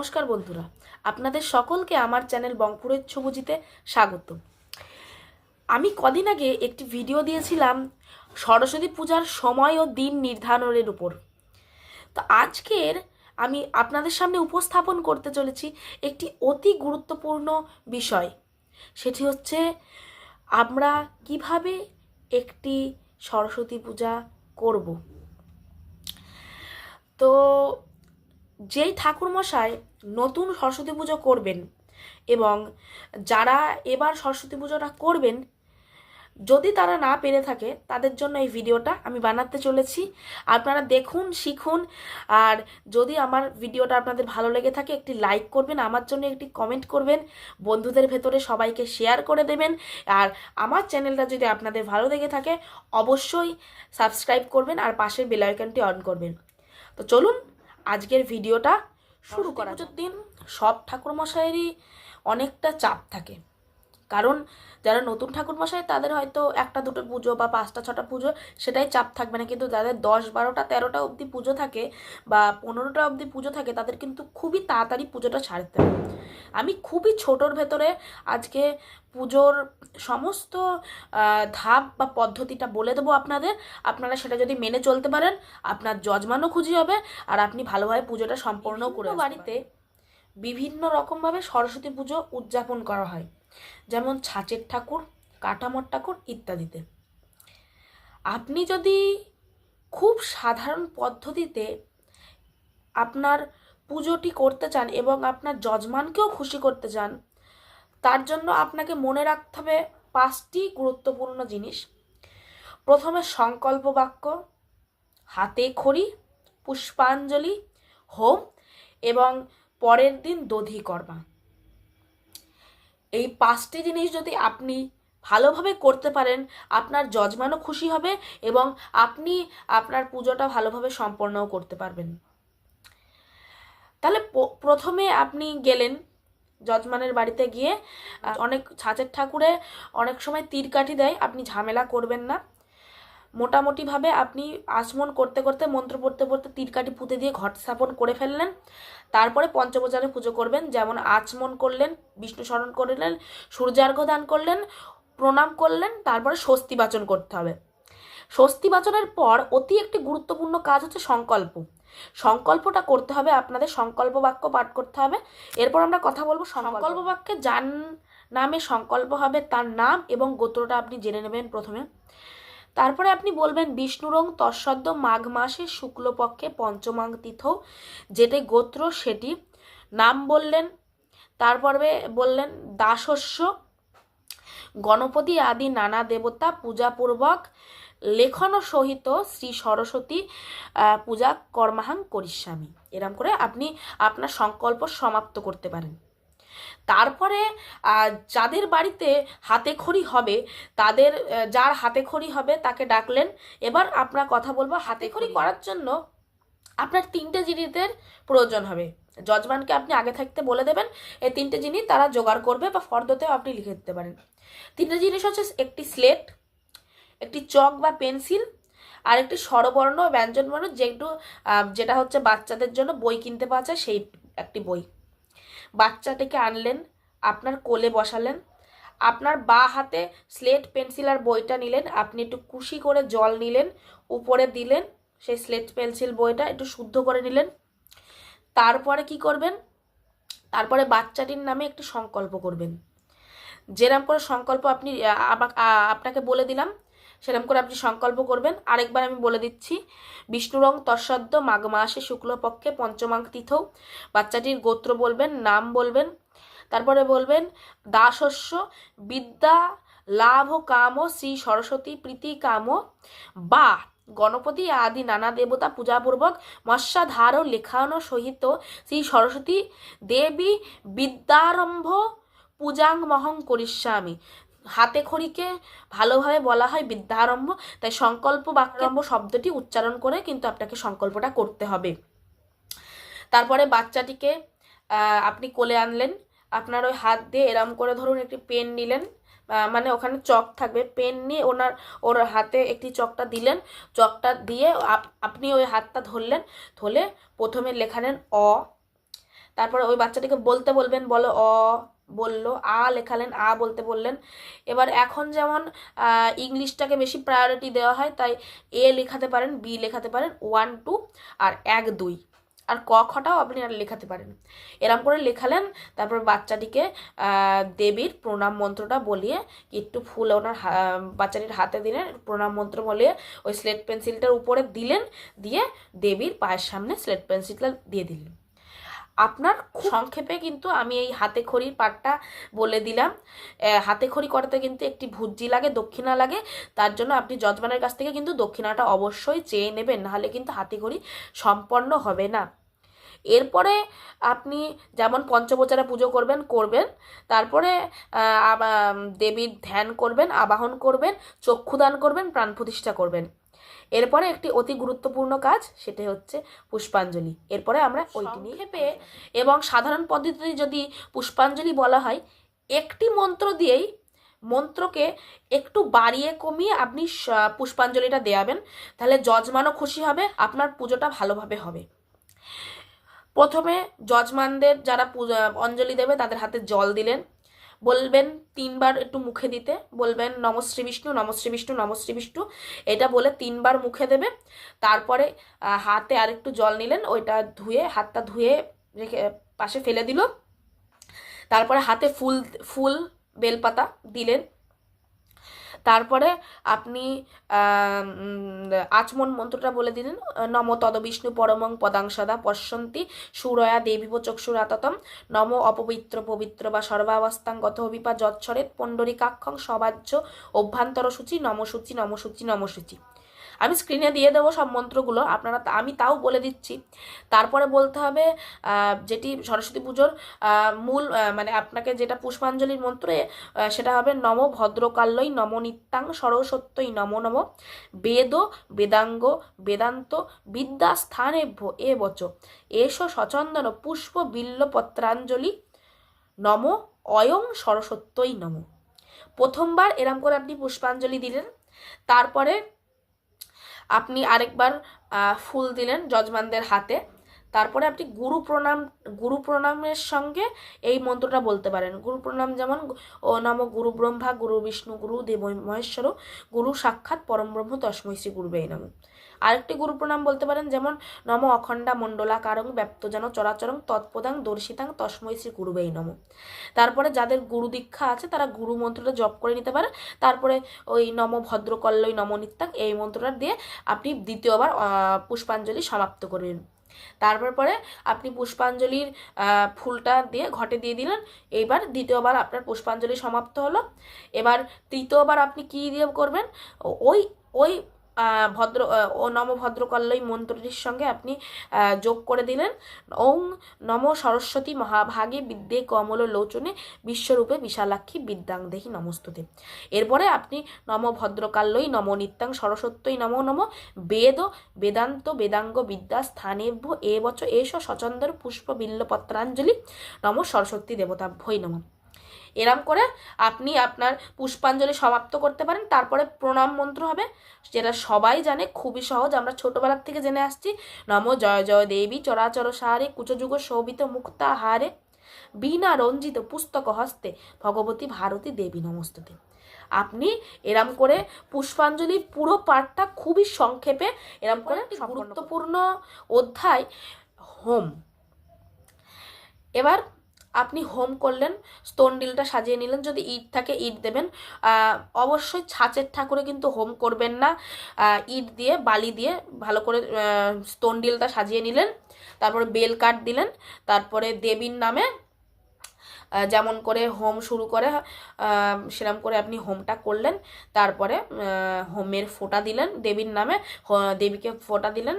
নমস্কার বন্ধুরা, আপনাদের সকলকে আমার চ্যানেল বঙ্কুরের ছবুজিতে স্বাগত। আমি কদিন আগে একটি ভিডিও দিয়েছিলাম সরস্বতী পূজার সময় ও দিন নির্ধারণের উপর। তো আজকের আমি আপনাদের সামনে উপস্থাপন করতে চলেছি একটি অতি গুরুত্বপূর্ণ বিষয়। সেটি হচ্ছে আমরা কিভাবে একটি সরস্বতী পূজা করব। তো যেই ঠাকুরমশাই নতুন সরস্বতী পুজো করবেন এবং যারা এবার সরস্বতী পুজোটা করবেন, যদি তারা না পেরে থাকে তাদের জন্য এই ভিডিওটা আমি বানাতে চলেছি। আপনারা দেখুন, শিখুন। আর যদি আমার ভিডিওটা আপনাদের ভালো লেগে থাকে একটি লাইক করবেন, আমার জন্য একটি কমেন্ট করবেন, বন্ধুদের ভেতরে সবাইকে শেয়ার করে দেবেন। আর আমার চ্যানেলটা যদি আপনাদের ভালো লেগে থাকে অবশ্যই সাবস্ক্রাইব করবেন আর পাশের বেল আইকনটি অন করবেন। তো চলুন আজকের ভিডিওটা শুরু করা। পুজোর দিন সব ঠাকুরমশাইয়েরই অনেকটা চাপ থাকে, কারণ যারা নতুন ঠাকুরমশাই তাদের হয়তো একটা দুটো পুজো বা 5টা 6টা পুজো, সেটাই চাপ থাকবে না। কিন্তু যাদের 10 12টা 13টা অবধি পুজো থাকে বা 15টা অবধি পুজো থাকে তাদের কিন্তু খুবই তাড়াতাড়ি পুজোটা ছাড়তে হবে। আমি খুবই ছোটোর ভেতরে আজকে পুজোর সমস্ত ধাপ বা পদ্ধতিটা বলে দেবো আপনাদের। আপনারা সেটা যদি মেনে চলতে পারেন আপনার যজমানও খুশি হবে আর আপনি ভালোভাবে পুজোটা সম্পূর্ণ করে বাড়িতে বিভিন্ন রকমভাবে সরস্বতী পুজো উদযাপন করা হয়, যেমন ছাঁচের ঠাকুর, কাঠামোর ঠাকুর ইত্যাদিতে। আপনি যদি খুব সাধারণ পদ্ধতিতে আপনার পুজোটি করতে চান এবং আপনার যজমানকেও খুশি করতে চান, তার জন্য আপনাকে মনে রাখতে হবে 5টি গুরুত্বপূর্ণ জিনিস। প্রথমে সংকল্প বাক্য, হাতে খড়ি, পুষ্পাঞ্জলি, হোম এবং পরের দিন দধি কর্মা। এই 5টি জিনিস যদি আপনি ভালোভাবে করতে পারেন আপনার যজমানও খুশি হবে এবং আপনি আপনার পুজোটা ভালোভাবে সম্পন্নও করতে পারবেন। তাহলে প্রথমে আপনি গেলেন যজমানের বাড়িতে গিয়ে, অনেক ছাঁচের ঠাকুরে অনেক সময় তীর কাঠি দেয়, আপনি ঝামেলা করবেন না। মোটামুটিভাবে আপনি আচমন করতে করতে মন্ত্র পড়তে পড়তে তীর কাঠি পুঁতে দিয়ে ঘট স্থাপন করে ফেললেন। তারপরে পঞ্চপ্রচারে পুজো করবেন, যেমন আচমন করলেন, বিষ্ণু স্মরণ করলেন, সূর্যার্ঘ্য দান করলেন, প্রণাম করলেন, তারপরে স্বস্তি বাচন করতে হবে। স্বস্তি বাচনের পর অতি একটি গুরুত্বপূর্ণ কাজ হচ্ছে সংকল্প। সংকল্পটা করতে হবে, আপনাদের সংকল্প বাক্য পাঠ করতে হবে। এরপর আমরা কথা বলবো সংকল্প বাক্যে যার নামে সংকল্প হবে তার নাম এবং গোত্রটা আপনি জেনে নেবেন প্রথমে। তারপরে আপনি বলবেন বিষ্ণুরং তৎসদ্য মাঘ মাসে শুক্লপক্ষে পঞ্চমাং তিথৌ, যেটি গোত্র সেটি নাম বললেন। তারপরে বললেন দাসস্য গণপতি আদি নানা দেবতা পূজাপূর্বক লেখন সহিত শ্রী সরস্বতী পূজা কর্মাহাং করিষ্যামি। এরম করে আপনি আপনার সংকল্প সমাপ্ত করতে পারেন। তারপরে যাদের বাড়িতে হাতে খড়ি হবে তাদের, যার হাতে খড়ি হবে তাকে ডাকলেন। এবার আপনার কথা বলবো, হাতে খড়ি করার জন্য আপনার 3টে জিনিসের প্রয়োজন হবে। যজমানকে আপনি আগে থাকতে বলে দেবেন, এই 3টে জিনিস তারা জোগাড় করবে বা ফর্দতেও আপনি লিখে দিতে পারেন। 3টে জিনিস হচ্ছে একটি স্লেট, একটি চক বা পেন্সিল, আর একটি স্বরবর্ণ ব্যঞ্জনবর্ণ, যেটা হচ্ছে বাচ্চাদের জন্য বই কিনতে পাওয়া যায় সেই একটি বই। বাচ্চাটিকে আনলেন, আপনার কোলে বসালেন, আপনার বাঁ হাতে স্লেট পেন্সিল আর বইটা নিলেন, আপনি একটু কুশি করে জল নিলেন, উপরে দিলেন, সেই স্লেট পেন্সিল বইটা একটু শুদ্ধ করে নিলেন। তারপরে কি করবেন, তারপরে বাচ্চাটির নামে একটি সংকল্প করবেন। যেরকম করে সংকল্প আপনি আপনাকে বলে দিলাম সেরকম করে আপনি সংকল্প করবেন। আরেকবার আমি বলে দিচ্ছি, বিষ্ণুরং তৎসদ্য মাঘ মাসে শুক্লপক্ষে পঞ্চমাং তিথৌ, বাচ্চাটির গোত্র বলবেন, নাম বলবেন। তারপরে বলবেন দাসস্য বিদ্যা লাভ কাম শ্রী সরস্বতী প্রীতি কাম বা গণপতি আদি নানা দেবতা পূজাপূর্বক মৎস্যাধার লেখানো সহিত শ্রী সরস্বতী দেবী বিদ্যারম্ভ পূজাং মহং করিষ্যামি। হাতে খড়িকে ভালোভাবে বলা হয় বিদ্যারম্ভ, তাই সংকল্প বাক্যারম্ভ শব্দটি উচ্চারণ করে কিন্তু আপনাকে সংকল্পটা করতে হবে। তারপরে বাচ্চাটিকে আপনি কোলে আনলেন, আপনার ওই হাত দিয়ে এরম করে ধরুন একটি পেন নিলেন, মানে ওখানে চক থাকবে, পেন নিয়ে ওর হাতে একটি চকটা দিলেন, চকটা দিয়ে আপনি ওই হাতটা ধরলেন, ধরলে প্রথমে লেখালেন অ, তারপরে ওই বাচ্চাটিকে বলতে বলবেন, বলো অ, বললো, আ লেখালেন, আ বলতে বললেন। এবার এখন যেমন ইংলিশটাকে বেশি প্রায়োরিটি দেওয়া হয়, তাই এ লেখাতে পারেন, বি লেখাতে পারেন, 1 2 আর 1 2, আর ক খটাও আপনি আর লেখাতে পারেন। এরম করে লেখালেন। তারপর বাচ্চাটিকে দেবীর প্রণাম মন্ত্রটা বলিয়ে একটু ফুল ওনার বাচ্চাটির হাতে দিলেন, প্রণাম মন্ত্র বলিয়ে ওই স্লেট পেন্সিলটার উপরে দিলেন, দিয়ে দেবীর পায়ের সামনে স্লেট পেন্সিলটা দিয়ে দিলেন। আপনার সংক্ষেপে কিন্তু আমি এই হাতে খড়ির পাঠটা বলে দিলাম। হাতে খড়ি করতে কিন্তু একটি ভুজ্জি লাগে, দক্ষিণা লাগে। তার জন্য আপনি যজমানের কাছ থেকে কিন্তু দক্ষিণাটা অবশ্যই চেয়ে নেবেন, নাহলে কিন্তু হাতে খড়ি সম্পন্ন হবে না। এরপরে আপনি যেমন পঞ্চপ্রচারে পুজো করবেন, তারপরে দেবীর ধ্যান করবেন, আবাহন করবেন, চক্ষুদান করবেন, প্রাণ প্রতিষ্ঠা করবেন। এরপরে একটি অতি গুরুত্বপূর্ণ কাজ, সেটা হচ্ছে পুষ্পাঞ্জলি। এরপরে আমরা ওইটি নিয়ে এবং সাধারণ পদ্ধতিতে যদি পুষ্পাঞ্জলি বলা হয়, একটি মন্ত্র দিয়েই মন্ত্রকে একটু বাড়িয়ে কমিয়ে আপনি পুষ্পাঞ্জলিটা দেওয়াবেন, তাহলে যজমানও খুশি হবে, আপনার পুজোটা ভালোভাবে হবে। প্রথমে যজমানদের যারা অঞ্জলি দেবে তাদের হাতে জল দিলেন, বলবেন 3 বার একটু মুখে দিতে, বলবেন নমশ্রী বিষ্ণু, নমশ্রী বিষ্ণু, নমশ্রী বিষ্ণু, এটা বলে 3 বার মুখে দেবে। তারপরে হাতে আরেকটু জল নিলেন, ওইটা ধুয়ে, হাতটা ধুয়ে রেখে পাশে ফেলে দিল। তারপরে হাতে ফুল বেলপাতা দিলেন। তারপরে আপনি আচমন মন্ত্রটা বলে দিলেন, নম তদ বিষ্ণু পরমং পদাং সদা পশ্যন্তি সুরয়া দেবীব চক্ষুরাততম, নম অপবিত্র পবিত্র বা সর্বাবস্থাং গত বিপা যৎসরেত পণ্ডরিকাক্ষং সবাজ্য অভ্যন্তর সূচি নম সূচি নম সূচি নম সূচি। আমি স্ক্রিনে দিয়ে দেবো সব মন্ত্রগুলো, আপনারা, আমি তাও বলে দিচ্ছি। তারপরে বলতে হবে যেটি সরস্বতী পুজোর মূল, মানে আপনাকে যেটা পুষ্পাঞ্জলির মন্ত্রে, সেটা হবে নম ভদ্রকাল্যই নম নিত্যাং সরস্বত্যই নম নম বেদ বেদাঙ্গ বেদান্ত বিদ্যা স্থানেভ্য এ বচ এষ সচন্দন পুষ্প বিল্ল পত্রাঞ্জলি নম অয়ং সরস্বত্যই নম। প্রথমবার এরম করে আপনি পুষ্পাঞ্জলি দিলেন, তারপরে আপনি আরেকবার ফুল দিলেন যজমানদের হাতে। তারপরে আপনি গুরু প্রণামের সঙ্গে এই মন্ত্রটা বলতে পারেন। গুরু প্রণাম যেমন ও নম গুরু ব্রহ্মা গুরু বিষ্ণু গুরু দেব মহেশ্বর গুরু সাক্ষাৎ পরম ব্রহ্ম তস্मै শ্রী গুরুবে নমঃ। আরেকটি গুরু প্রণাম বলতে পারেন, যেমন নম অখণ্ডা মণ্ডলাকারং ব্যপ্তজন চরাচরং তৎপদাং দর্শিতাং তস্मै শ্রী গুরুবে নমঃ। তারপরে যাদের গুরু দীক্ষা আছে তারা গুরু মন্ত্রটা জপ করে নিতে পারে। তারপরে ওই নম ভদ্রকল্যই নম নিত্যাং এই মন্ত্রটা দিয়ে আপনি দ্বিতীয়বার পুষ্পাঞ্জলি সমাপ্ত করবেন। তারপরে আপনি পুষ্পাঞ্জলির ফুলটা দিয়ে ঘটে দিয়ে দিলেন। এইবার দ্বিতীয়বার আপনার পুষ্পাঞ্জলি সমাপ্ত হলো। এবার তৃতীয়বার আপনি কী দিয়ে করবেন, ওই ওই ও নম ভদ্রকল্যই মন্ত্রটির সঙ্গে আপনি যোগ করে দিলেন ওং নম সরস্বতী মহাভাগে বিদ্যে কমল লোচনে বিশ্বরূপে বিশালাক্ষী বিদ্যাং দেহি নমস্তুতে। এরপরে আপনি নম ভদ্রকাল্যই নম নিত্যাং সরস্বত্যই নমো নম বেদ বেদান্ত বেদাঙ্গ বিদ্যা স্থানেভ্য এ বচ এষ সচন্দর পুষ্প বিল্লপত্রাঞ্জলি নম সরস্বতী দেবতাভ্যই নম। এরম করে আপনি আপনার পুষ্পাঞ্জলি সমাপ্ত করতে পারেন। তারপরে প্রণাম মন্ত্র হবে, যেটা সবাই জানে, খুবই সহজ, আমরা ছোটোবেলার থেকে জেনে আসছি। নম জয় জয় দেবী চরাচর সারে কুচযুগ শোভিত মুক্তা হারে বীণা রঞ্জিত পুস্তক হস্তে ভগবতী ভারতী দেবী নমস্তুতে। আপনি এরম করে পুষ্পাঞ্জলি পুরো পাঠটা খুবই সংক্ষেপে এরম করে, গুরুত্বপূর্ণ অধ্যায় হোম। এবার আপনি হোম করলেন, স্টোন ডিলটা সাজিয়ে নিলেন, যদি ইট থাকে ইট দেবেন। অবশ্যই ছাঁচের ঠাকুরে কিন্তু হোম করবেন না, ইট দিয়ে বালি দিয়ে ভালো করে স্টোন ডিলটা সাজিয়ে নিলেন। তারপরে বেল কাঠ দিলেন। তারপরে দেবীর নামে যেমন করে হোম শুরু করে সেরকম করে আপনি হোমটা করলেন। তারপরে হোমের ফোঁটা দিলেন দেবীর নামে, দেবীকে ফোঁটা দিলেন,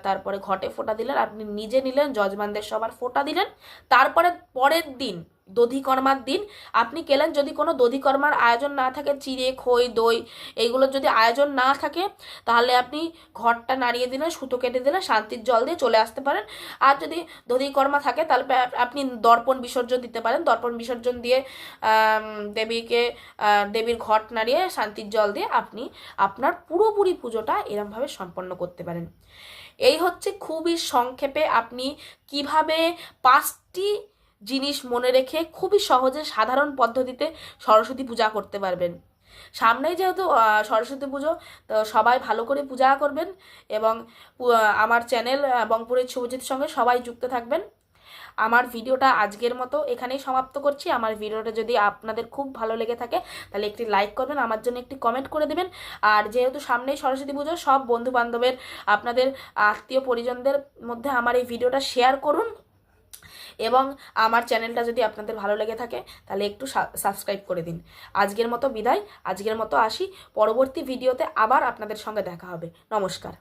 তারপরে ঘটে ফোঁটা দিলেন, আপনি নিজে নিলেন, যজমানদের সবার ফোঁটা দিলেন। তারপরে পরের দিন দধিকর্মার দিন আপনি কেলেন। যদি কোনো দধিকর্মার আয়োজন না থাকে, চিড়ে খই দই এইগুলোর যদি আয়োজন না থাকে, তাহলে আপনি ঘরটা নাড়িয়ে দিলেন, সুতো কেটে দিলেন, শান্তির জল দিয়ে চলে আসতে পারেন। আর যদি দধিকর্মা থাকে তাহলে আপনি দর্পণ বিসর্জন দিতে পারেন। দর্পণ বিসর্জন দিয়ে দেবীর ঘট নাড়িয়ে শান্তির জল দিয়ে আপনি আপনার পুরোপুরি পুজোটা এরমভাবে সম্পন্ন করতে পারেন। এই হচ্ছে খুবই সংক্ষেপে আপনি কিভাবে 5টি জিনিস মনে রেখে খুবই সহজে সাধারণ পদ্ধতিতে সরস্বতী পূজা করতে পারবেন। সামনেই যেহেতু সরস্বতী পুজো, তো সবাই ভালো করে পূজা করবেন এবং আমার চ্যানেল বংপুরের শুভজিতের সঙ্গে সবাই যুক্ত থাকবেন। আমার ভিডিওটা আজকের মতো এখানেই সমাপ্ত করছি। আমার ভিডিওটা যদি আপনাদের খুব ভালো লেগে থাকে তাহলে একটি লাইক করবেন, আমার জন্য একটি কমেন্ট করে দেবেন। আর যেহেতু সামনেই সরস্বতী পুজো, সব বন্ধু বান্ধবের, আপনাদের আত্মীয় পরিজনদের মধ্যে আমার এই ভিডিওটা শেয়ার করুন এবং আমার চ্যানেলটা যদি আপনাদের ভালো লেগে থাকে তাহলে একটু সাবস্ক্রাইব করে দিন। আজকের মতো বিদায়, আজকের মতো আসি। পরবর্তী ভিডিওতে আবার আপনাদের সঙ্গে দেখা হবে। নমস্কার।